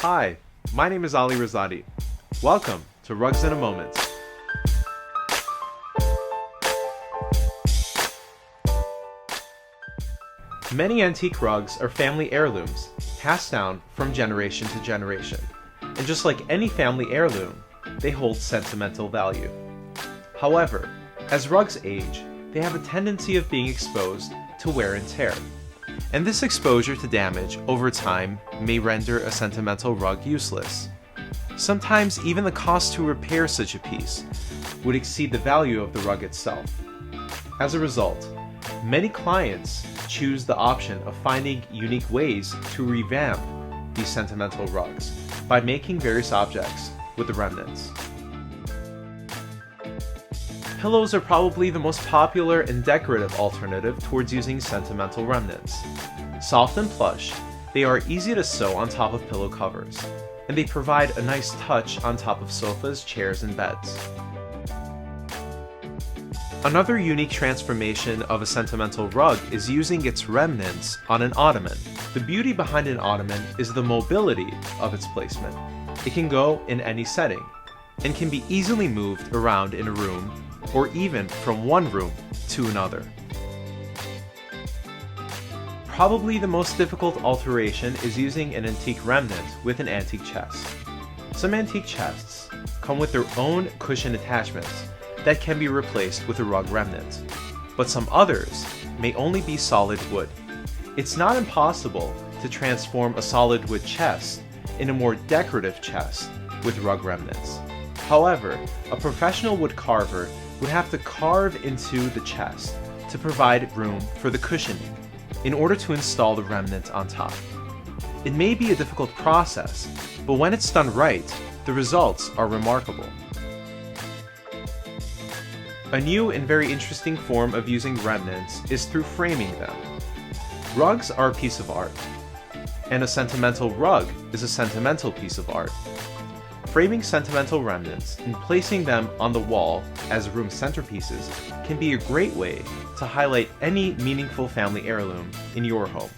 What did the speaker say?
Hi, my name is Ali Rouzati. Welcome to Rugs in a Moment. Many antique rugs are family heirlooms, passed down from generation to generation. And just like any family heirloom, they hold sentimental value. However, as rugs age, they have a tendency of being exposed to wear and tear. And this exposure to damage over time may render a sentimental rug useless. Sometimes even the cost to repair such a piece would exceed the value of the rug itself. As a result, many clients choose the option of finding unique ways to revamp these sentimental rugs by making various objects with the remnants. Pillows are probably the most popular and decorative alternative towards using sentimental remnants. Soft and plush, they are easy to sew on top of pillow covers, and they provide a nice touch on top of sofas, chairs, and beds. Another unique transformation of a sentimental rug is using its remnants on an ottoman. The beauty behind an ottoman is the mobility of its placement. It can go in any setting, and can be easily moved around in a room, or even from one room to another. Probably the most difficult alteration is using an antique remnant with an antique chest. Some antique chests come with their own cushion attachments that can be replaced with a rug remnant, but some others may only be solid wood. It's not impossible to transform a solid wood chest in a more decorative chest with rug remnants. However, a professional wood carver would have to carve into the chest to provide room for the cushioning in order to install the remnant on top. It may be a difficult process, but when it's done right, the results are remarkable. A new and very interesting form of using remnants is through framing them. Rugs are a piece of art, and a sentimental rug is a sentimental piece of art. Framing sentimental remnants and placing them on the wall as room centerpieces can be a great way to highlight any meaningful family heirloom in your home.